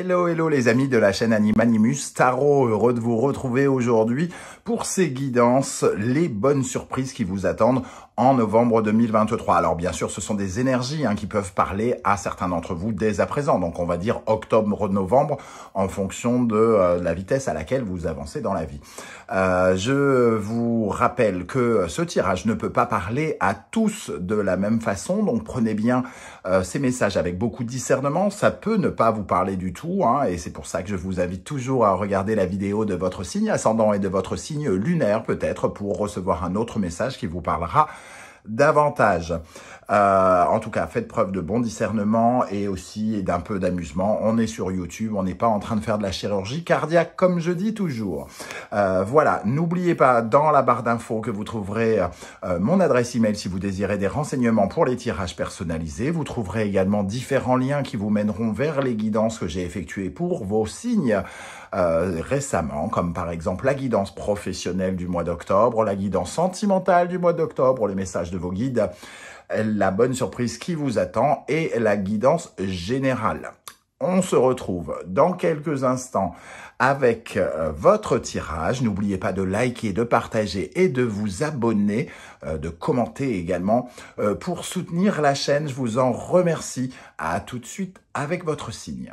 Hello, hello les amis de la chaîne Animanimus Tarot, heureux de vous retrouver aujourd'hui pour ces guidances, les bonnes surprises qui vous attendent en novembre 2023. Alors bien sûr, ce sont des énergies qui peuvent parler à certains d'entre vous dès à présent. Donc on va dire octobre-novembre en fonction de la vitesse à laquelle vous avancez dans la vie. Je vous rappelle que ce tirage ne peut pas parler à tous de la même façon. Donc prenez bien ces messages avec beaucoup de discernement. Ça peut ne pas vous parler du tout, et c'est pour ça que je vous invite toujours à regarder la vidéo de votre signe ascendant et de votre signe lunaire peut-être pour recevoir un autre message qui vous parlera davantage. En tout cas, faites preuve de bon discernement et aussi d'un peu d'amusement. On est sur YouTube, on n'est pas en train de faire de la chirurgie cardiaque comme je dis toujours. Voilà, n'oubliez pas dans la barre d'infos que vous trouverez mon adresse email si vous désirez des renseignements pour les tirages personnalisés. Vous trouverez également différents liens qui vous mèneront vers les guidances que j'ai effectuées pour vos signes récemment, comme par exemple la guidance professionnelle du mois d'octobre, la guidance sentimentale du mois d'octobre, les messages de vos guides, la bonne surprise qui vous attend et la guidance générale. On se retrouve dans quelques instants avec votre tirage. N'oubliez pas de liker, de partager et de vous abonner, de commenter également pour soutenir la chaîne. Je vous en remercie. À tout de suite avec votre signe.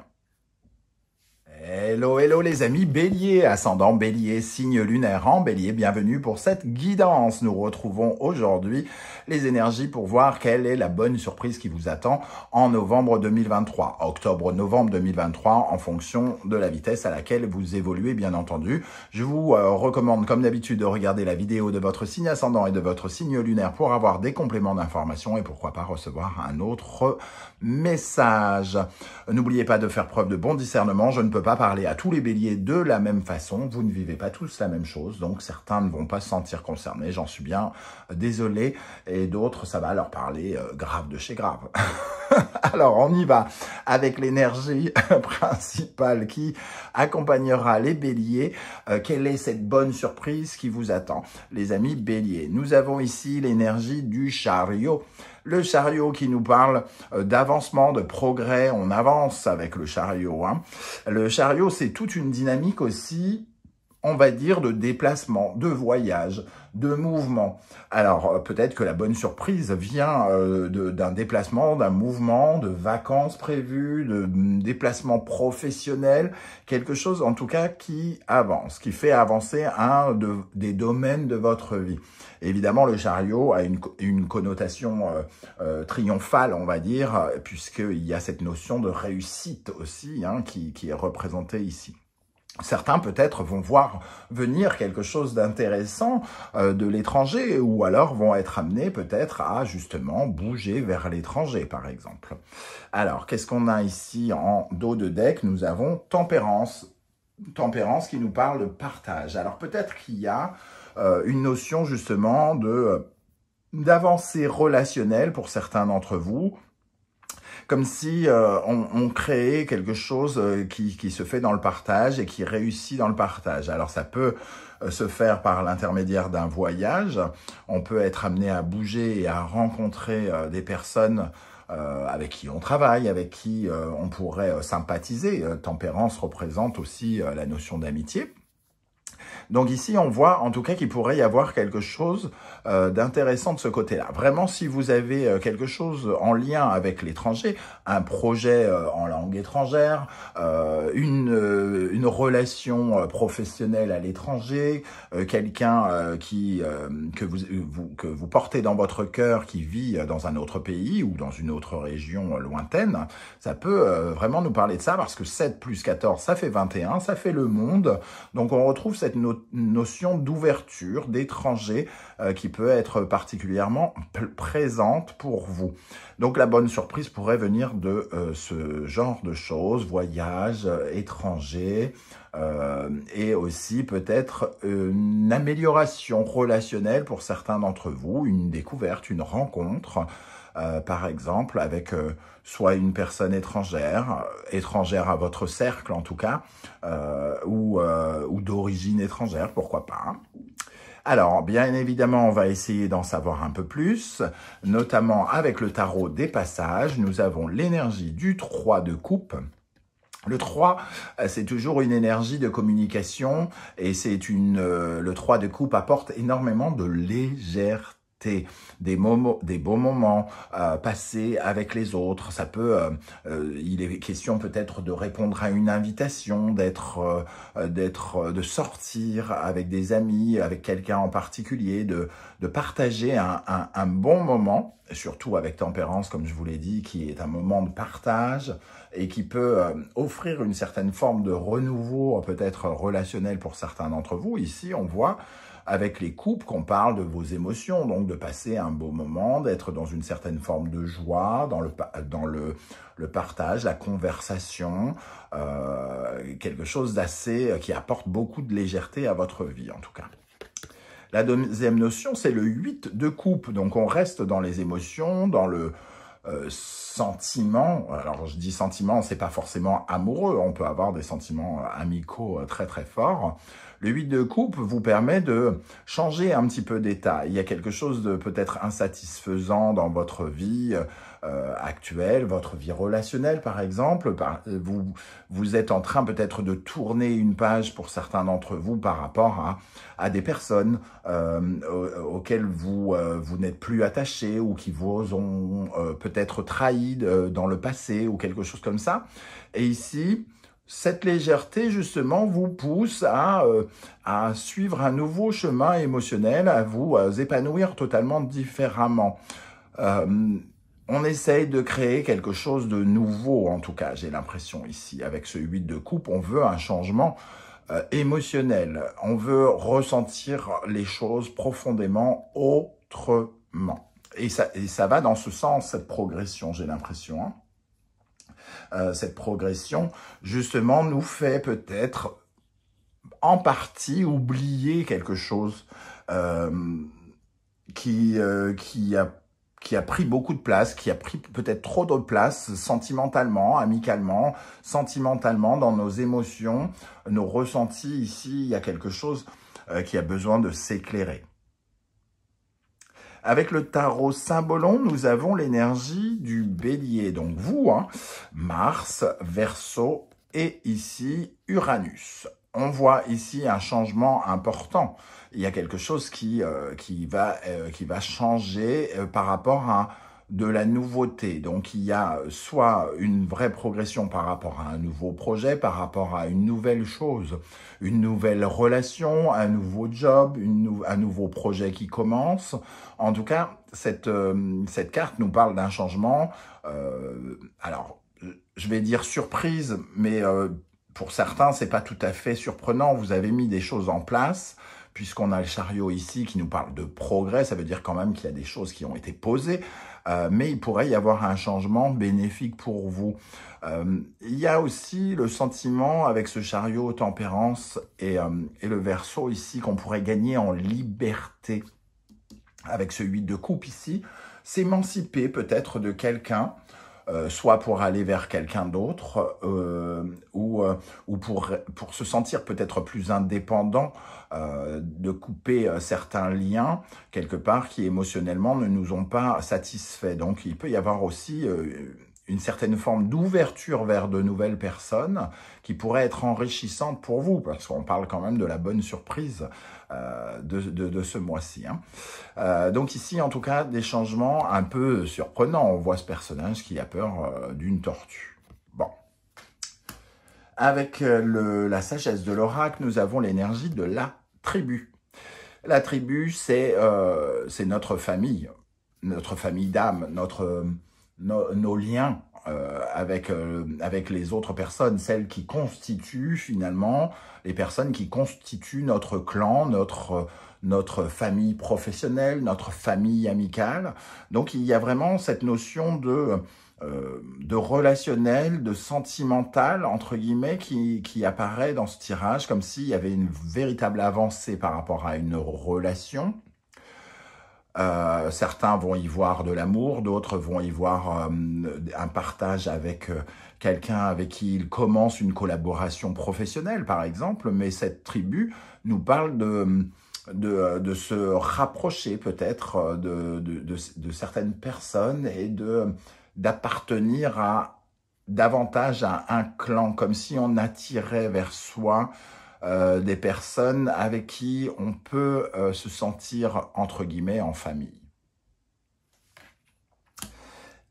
Hello, hello les amis Bélier, ascendant Bélier, signe lunaire en Bélier, bienvenue pour cette guidance. Nous retrouvons aujourd'hui les énergies pour voir quelle est la bonne surprise qui vous attend en novembre 2023, octobre-novembre 2023, en fonction de la vitesse à laquelle vous évoluez bien entendu. Je vous recommande comme d'habitude de regarder la vidéo de votre signe ascendant et de votre signe lunaire pour avoir des compléments d'information et pourquoi pas recevoir un autre message. N'oubliez pas de faire preuve de bon discernement, je ne peux pas parler à tous les béliers de la même façon, vous ne vivez pas tous la même chose, donc certains ne vont pas se sentir concernés, j'en suis bien désolé, et d'autres ça va leur parler grave de chez grave. Alors on y va avec l'énergie principale qui accompagnera les béliers. Quelle est cette bonne surprise qui vous attend, les amis béliers? Nous avons ici l'énergie du chariot. Le chariot qui nous parle d'avancement, de progrès, on avance avec le chariot. Le chariot, c'est toute une dynamique aussi, on va dire, de déplacement, de voyage, de mouvement. Alors, peut-être que la bonne surprise vient d'un déplacement, d'un mouvement, de vacances prévues, de déplacement professionnel, quelque chose en tout cas qui avance, qui fait avancer un des domaines de votre vie. Évidemment, le chariot a une connotation triomphale, on va dire, puisqu'il y a cette notion de réussite aussi qui est représentée ici. Certains peut-être vont voir venir quelque chose d'intéressant de l'étranger ou alors vont être amenés peut-être à justement bouger vers l'étranger par exemple. Alors qu'est-ce qu'on a ici en dos de deck? Nous avons Tempérance. Tempérance qui nous parle de partage. Alors peut-être qu'il y a une notion justement d'avancée relationnelle pour certains d'entre vous, comme si on créait quelque chose qui se fait dans le partage et qui réussit dans le partage. Alors ça peut se faire par l'intermédiaire d'un voyage, on peut être amené à bouger et à rencontrer des personnes avec qui on travaille, avec qui on pourrait sympathiser. Tempérance représente aussi la notion d'amitié. Donc ici, on voit en tout cas qu'il pourrait y avoir quelque chose d'intéressant de ce côté-là. Vraiment, si vous avez quelque chose en lien avec l'étranger, un projet en langue étrangère, une relation professionnelle à l'étranger, quelqu'un que vous portez dans votre cœur qui vit dans un autre pays ou dans une autre région lointaine, ça peut vraiment nous parler de ça parce que 7 plus 14, ça fait 21, ça fait le monde. Donc on retrouve cette notion d'ouverture, d'étranger qui peut être particulièrement présente pour vous. Donc la bonne surprise pourrait venir de ce genre de choses, voyage, étranger, et aussi peut-être une amélioration relationnelle pour certains d'entre vous, une découverte, une rencontre, par exemple avec soit une personne étrangère à votre cercle en tout cas, ou d'origine étrangère, pourquoi pas. Alors, bien évidemment, on va essayer d'en savoir un peu plus, notamment avec le tarot des passages. Nous avons l'énergie du 3 de coupe Le 3, c'est toujours une énergie de communication et le 3 de coupe apporte énormément de légèreté, des beaux moments passés avec les autres. Ça peut, il est question peut-être de répondre à une invitation, de sortir avec des amis, avec quelqu'un en particulier, de partager un bon moment, surtout avec tempérance, comme je vous l'ai dit, qui est un moment de partage et qui peut offrir une certaine forme de renouveau, peut-être relationnel pour certains d'entre vous. Ici, on voit avec les couples qu'on parle de vos émotions, donc de passer un beau moment, d'être dans une certaine forme de joie, dans le partage, la conversation, quelque chose d'assez, qui apporte beaucoup de légèreté à votre vie en tout cas. La deuxième notion, c'est le 8 de coupe. Donc, on reste dans les émotions, dans le sentiment. Alors, je dis sentiment, c'est pas forcément amoureux. On peut avoir des sentiments amicaux très, très forts. Le 8 de coupe vous permet de changer un petit peu d'état. Il y a quelque chose de peut-être insatisfaisant dans votre vie actuelle, votre vie relationnelle par exemple. Vous êtes en train peut-être de tourner une page pour certains d'entre vous par rapport à des personnes auxquelles vous n'êtes plus attaché ou qui vous ont peut-être trahi dans le passé ou quelque chose comme ça. Et ici, cette légèreté, justement, vous pousse à suivre un nouveau chemin émotionnel, à vous épanouir totalement différemment. On essaye de créer quelque chose de nouveau, en tout cas, j'ai l'impression ici. Avec ce 8 de coupe, on veut un changement émotionnel. On veut ressentir les choses profondément autrement. Et ça va dans ce sens, cette progression, j'ai l'impression, hein. Cette progression, justement, nous fait peut-être en partie oublier quelque chose qui a pris beaucoup de place, qui a pris peut-être trop de place sentimentalement, amicalement, sentimentalement, dans nos émotions, nos ressentis. Ici, il y a quelque chose qui a besoin de s'éclairer. Avec le tarot Symbolon, nous avons l'énergie du bélier. Donc vous, hein, Mars, Verseau et ici Uranus. On voit ici un changement important. Il y a quelque chose qui va changer par rapport à de la nouveauté. Donc, il y a soit une vraie progression par rapport à un nouveau projet, par rapport à une nouvelle chose, une nouvelle relation, un nouveau job, un nouveau projet qui commence. En tout cas, cette carte nous parle d'un changement. Alors, je vais dire surprise, mais pour certains, c'est pas tout à fait surprenant. Vous avez mis des choses en place, puisqu'on a le chariot ici qui nous parle de progrès. Ça veut dire quand même qu'il y a des choses qui ont été posées. Mais il pourrait y avoir un changement bénéfique pour vous. Il y a aussi le sentiment avec ce chariot tempérance et le Verseau ici qu'on pourrait gagner en liberté avec ce 8 de coupe ici, s'émanciper peut-être de quelqu'un, soit pour aller vers quelqu'un d'autre ou pour se sentir peut-être plus indépendant, de couper certains liens quelque part qui émotionnellement ne nous ont pas satisfaits. Donc il peut y avoir aussi une certaine forme d'ouverture vers de nouvelles personnes qui pourraient être enrichissantes pour vous, parce qu'on parle quand même de la bonne surprise de ce mois-ci, hein. Donc ici, en tout cas, des changements un peu surprenants. On voit ce personnage qui a peur d'une tortue. Bon. Avec la sagesse de l'oracle, nous avons l'énergie de la tribu. La tribu, c'est notre famille d'âme, nos liens avec les autres personnes, celles qui constituent finalement, les personnes qui constituent notre clan, notre famille professionnelle, notre famille amicale. Donc il y a vraiment cette notion de relationnel, de sentimental, entre guillemets, qui apparaît dans ce tirage, comme s'il y avait une véritable avancée par rapport à une relation. Certains vont y voir de l'amour, d'autres vont y voir un partage avec quelqu'un avec qui ils commencent une collaboration professionnelle, par exemple. Mais cette tribu nous parle de se rapprocher peut-être de certaines personnes et d'appartenir à davantage un clan, comme si on attirait vers soi des personnes avec qui on peut se sentir, entre guillemets, en famille.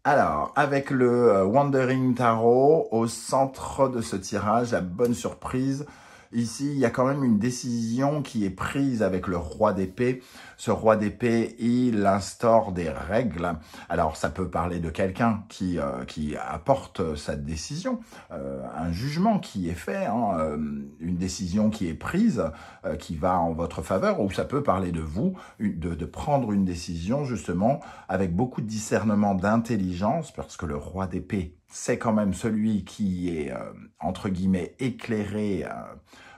Alors, avec le Wandering Tarot, au centre de ce tirage, la bonne surprise, ici, il y a quand même une décision qui est prise avec le roi d'épée. Ce roi d'épée, il instaure des règles. Alors, ça peut parler de quelqu'un qui apporte cette décision, un jugement qui est fait, hein, une décision qui est prise, qui va en votre faveur, ou ça peut parler de vous, de prendre une décision, justement, avec beaucoup de discernement, d'intelligence, parce que le roi d'épée, c'est quand même celui qui est, entre guillemets, éclairé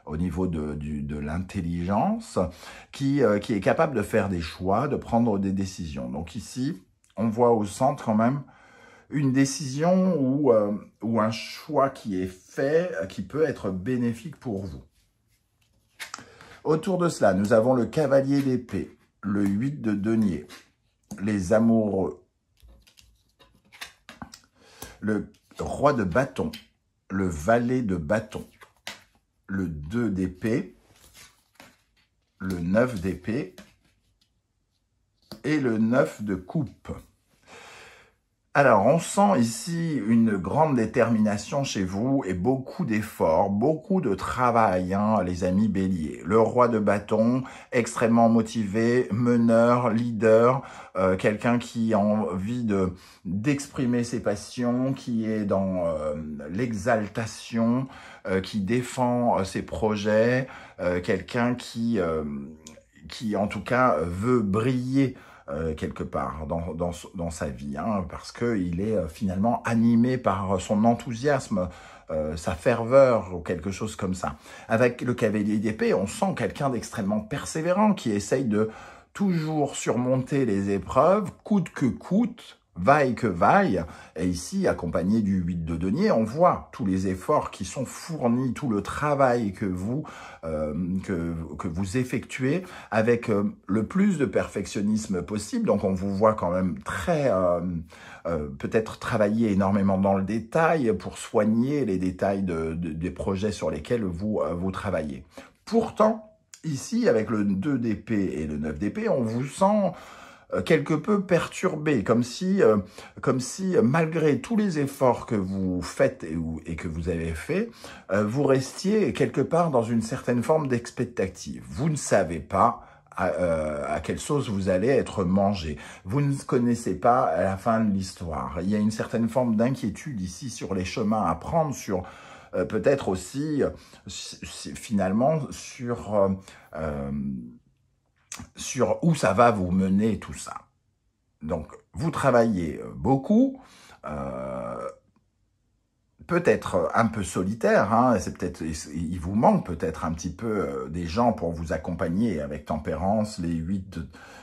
au niveau de l'intelligence, qui est capable de faire des choix, de prendre des décisions. Donc ici, on voit au centre quand même une décision ou un choix qui est fait, qui peut être bénéfique pour vous. Autour de cela, nous avons le cavalier d'épée, le 8 de denier, les amoureux, le roi de bâton, le valet de bâton, le 2 d'épée, le 9 d'épée et le 9 de coupe. Alors, on sent ici une grande détermination chez vous et beaucoup d'efforts, beaucoup de travail, hein, les amis béliers. Le roi de bâton, extrêmement motivé, meneur, leader, quelqu'un qui a envie d'exprimer ses passions, qui est dans l'exaltation, qui défend ses projets, quelqu'un qui en tout cas veut briller quelque part dans sa vie, hein, parce qu'il est finalement animé par son enthousiasme, sa ferveur ou quelque chose comme ça. Avec le cavalier d'épée, on sent quelqu'un d'extrêmement persévérant qui essaye de toujours surmonter les épreuves, coûte que coûte, vaille que vaille. Et ici, accompagné du 8 de denier, on voit tous les efforts qui sont fournis, tout le travail que vous effectuez avec le plus de perfectionnisme possible. Donc, on vous voit quand même très, peut-être travailler énormément dans le détail pour soigner les détails des projets sur lesquels vous travaillez. Pourtant, ici, avec le 2 d'épée et le 9 d'épée, on vous sent quelque peu perturbé, comme si malgré tous les efforts que vous faites et que vous avez fait, vous restiez quelque part dans une certaine forme d'expectative. Vous ne savez pas à quelle sauce vous allez être mangé. Vous ne connaissez pas la fin de l'histoire. Il y a une certaine forme d'inquiétude ici sur les chemins à prendre, sur peut-être aussi finalement sur où ça va vous mener tout ça. Donc, vous travaillez beaucoup, peut-être un peu solitaire, hein, il vous manque peut-être un petit peu des gens pour vous accompagner avec tempérance, les 8,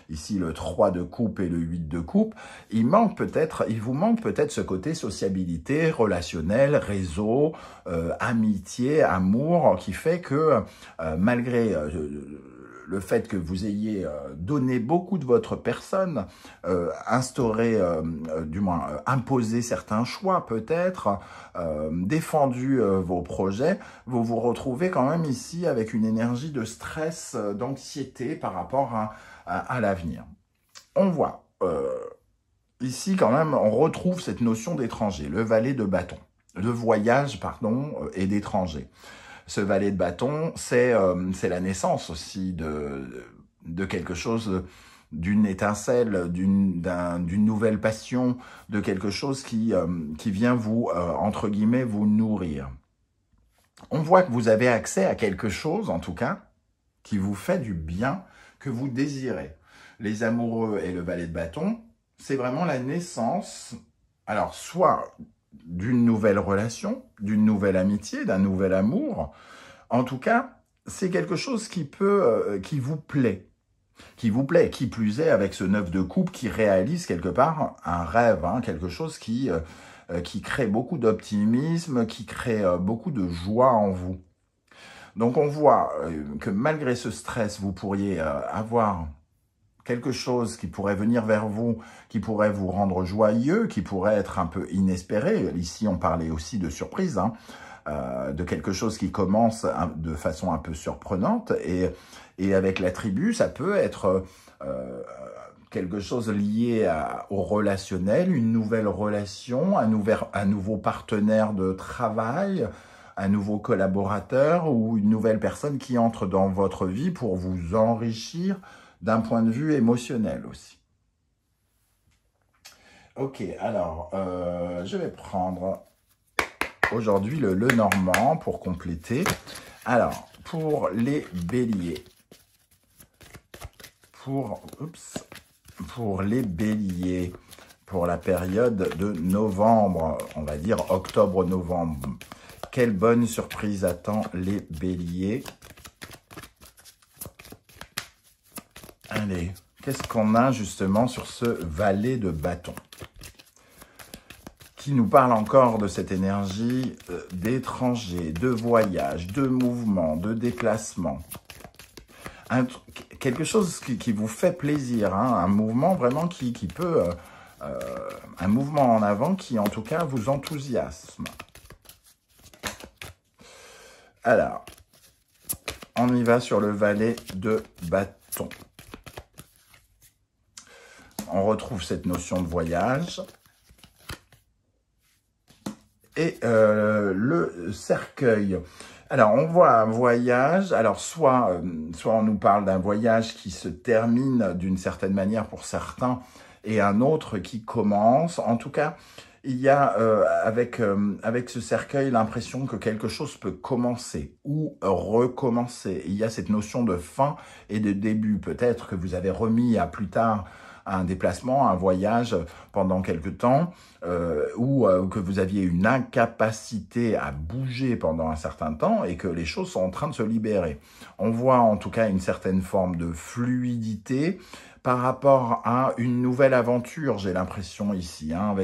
ici le 3 de coupe et le 8 de coupe. Il vous manque peut-être ce côté sociabilité, relationnel, réseau, amitié, amour, qui fait que malgré le fait que vous ayez donné beaucoup de votre personne, imposé certains choix peut-être, défendu vos projets, vous vous retrouvez quand même ici avec une énergie de stress, d'anxiété par rapport à l'avenir. On voit, ici quand même, on retrouve cette notion d'étranger, le valet de bâton, de voyage, pardon, et d'étranger. Ce valet de bâton, c'est la naissance aussi de quelque chose, d'une étincelle, d'une nouvelle passion, de quelque chose qui vient vous, entre guillemets, vous nourrir. On voit que vous avez accès à quelque chose, en tout cas, qui vous fait du bien, que vous désirez. Les amoureux et le valet de bâton, c'est vraiment la naissance, alors soit d'une nouvelle relation, d'une nouvelle amitié, d'un nouvel amour. En tout cas, c'est quelque chose qui vous plaît. Qui vous plaît, qui plus est avec ce 9 de coupe qui réalise quelque part un rêve, hein, quelque chose qui crée beaucoup d'optimisme, qui crée beaucoup de joie en vous. Donc on voit que malgré ce stress, vous pourriez avoir quelque chose qui pourrait venir vers vous, qui pourrait vous rendre joyeux, qui pourrait être un peu inespéré. Ici, on parlait aussi de surprise, hein, de quelque chose qui commence de façon un peu surprenante. Et avec la tribu, ça peut être quelque chose lié au relationnel, une nouvelle relation, un nouveau partenaire de travail, un nouveau collaborateur ou une nouvelle personne qui entre dans votre vie pour vous enrichir d'un point de vue émotionnel aussi. Ok, alors, je vais prendre aujourd'hui le Lenormand pour compléter. Alors, pour les béliers, pour les béliers, pour la période de novembre, on va dire octobre-novembre, quelle bonne surprise attend les béliers? Allez, qu'est-ce qu'on a justement sur ce valet de bâton qui nous parle encore de cette énergie d'étranger, de voyage, de mouvement, de déplacement. Quelque chose qui vous fait plaisir, hein, un mouvement vraiment qui peut... un mouvement en avant qui, en tout cas, vous enthousiasme. Alors, on y va sur le valet de bâton. On retrouve cette notion de voyage. Et le cercueil. Alors, on voit un voyage. Alors, soit on nous parle d'un voyage qui se termine d'une certaine manière pour certains et un autre qui commence. En tout cas, il y a avec ce cercueil l'impression que quelque chose peut commencer ou recommencer. Il y a cette notion de fin et de début. Peut-être que vous avez remis à plus tard un déplacement, un voyage pendant quelque temps, ou que vous aviez une incapacité à bouger pendant un certain temps et que les choses sont en train de se libérer. On voit en tout cas une certaine forme de fluidité par rapport à une nouvelle aventure, j'ai l'impression ici, hein,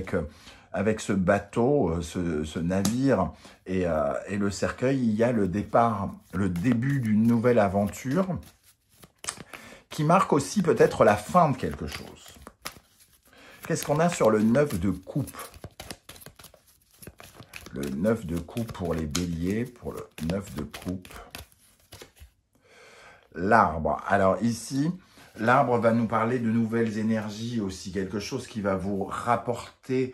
avec ce bateau, ce navire et le cercueil, il y a le départ, le début d'une nouvelle aventure qui marque aussi peut-être la fin de quelque chose. Qu'est-ce qu'on a sur le 9 de coupe? Le 9 de coupe pour les béliers, pour le 9 de coupe. L'arbre. Alors ici, l'arbre va nous parler de nouvelles énergies aussi, quelque chose qui va vous rapporter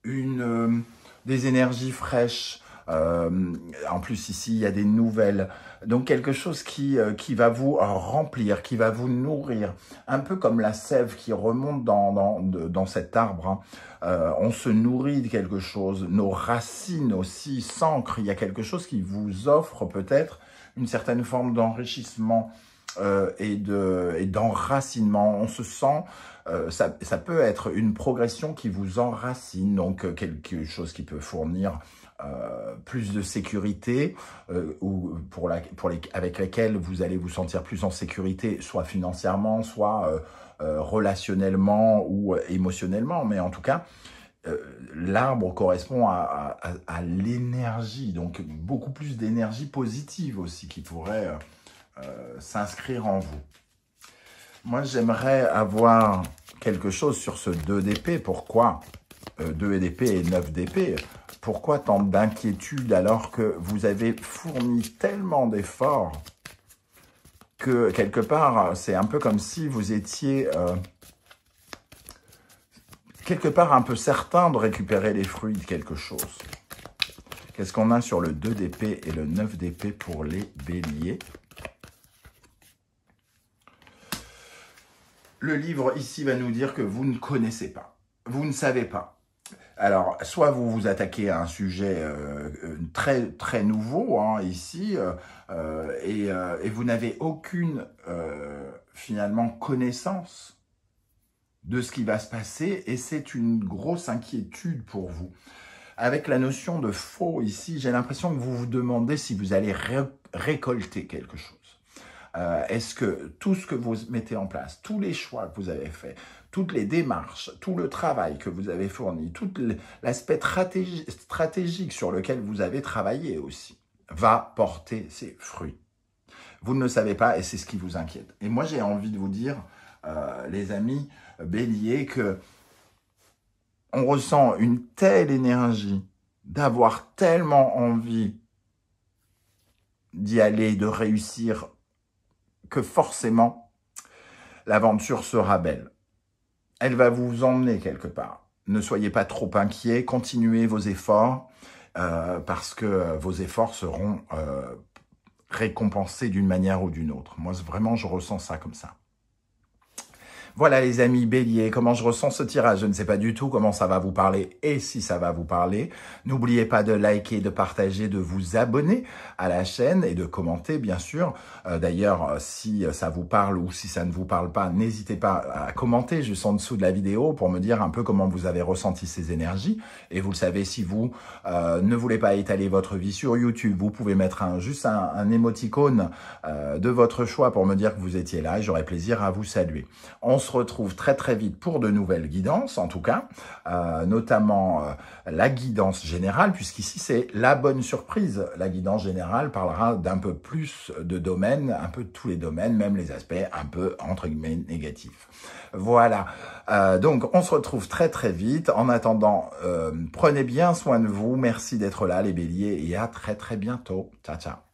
des énergies fraîches. En plus, ici, il y a des nouvelles. Donc, quelque chose qui va vous remplir, qui va vous nourrir. Un peu comme la sève qui remonte dans cet arbre. Hein. On se nourrit de quelque chose. Nos racines aussi s'ancrent. Il y a quelque chose qui vous offre peut-être une certaine forme d'enrichissement et d'enracinement. On se sent... ça peut être une progression qui vous enracine. Donc, quelque chose qui peut fournir... plus de sécurité ou avec lesquelles vous allez vous sentir plus en sécurité, soit financièrement, soit relationnellement ou émotionnellement. Mais en tout cas, l'arbre correspond à l'énergie, donc beaucoup plus d'énergie positive aussi qui pourrait s'inscrire en vous. Moi, j'aimerais avoir quelque chose sur ce 2 d'épée. Pourquoi 2 d'épée et 9 d'épée? Pourquoi tant d'inquiétude alors que vous avez fourni tellement d'efforts que quelque part, c'est un peu comme si vous étiez quelque part un peu certain de récupérer les fruits de quelque chose. Qu'est-ce qu'on a sur le 2 d'épée et le 9 d'épée pour les béliers? Le livre ici va nous dire que vous ne connaissez pas, vous ne savez pas. Alors, soit vous vous attaquez à un sujet très, très nouveau, hein, ici, et vous n'avez aucune, finalement, connaissance de ce qui va se passer, et c'est une grosse inquiétude pour vous. Avec la notion de faux, ici, j'ai l'impression que vous vous demandez si vous allez récolter quelque chose. Est-ce que tout ce que vous mettez en place, tous les choix que vous avez faits, toutes les démarches, tout le travail que vous avez fourni, tout l'aspect stratégique sur lequel vous avez travaillé aussi, va porter ses fruits. Vous ne le savez pas et c'est ce qui vous inquiète. Et moi, j'ai envie de vous dire, les amis béliers, que on ressent une telle énergie d'avoir tellement envie d'y aller, de réussir, que forcément, l'aventure sera belle. Elle va vous emmener quelque part. Ne soyez pas trop inquiets, continuez vos efforts, parce que vos efforts seront récompensés d'une manière ou d'une autre. Moi, vraiment, je ressens ça comme ça. Voilà les amis béliers, comment je ressens ce tirage. Je ne sais pas du tout comment ça va vous parler et si ça va vous parler. N'oubliez pas de liker, de partager, de vous abonner à la chaîne et de commenter bien sûr. D'ailleurs, si ça vous parle ou si ça ne vous parle pas, n'hésitez pas à commenter juste en dessous de la vidéo pour me dire un peu comment vous avez ressenti ces énergies. Et vous le savez, si vous ne voulez pas étaler votre vie sur YouTube, vous pouvez mettre juste un émoticône de votre choix pour me dire que vous étiez là et j'aurai plaisir à vous saluer. On se retrouve très très vite pour de nouvelles guidances, en tout cas, notamment la guidance générale, puisqu'ici c'est la bonne surprise. La guidance générale parlera d'un peu plus de domaines, un peu de tous les domaines, même les aspects un peu entre guillemets négatifs. Voilà, donc on se retrouve très très vite. En attendant, prenez bien soin de vous, merci d'être là les béliers et à très très bientôt. Ciao ciao.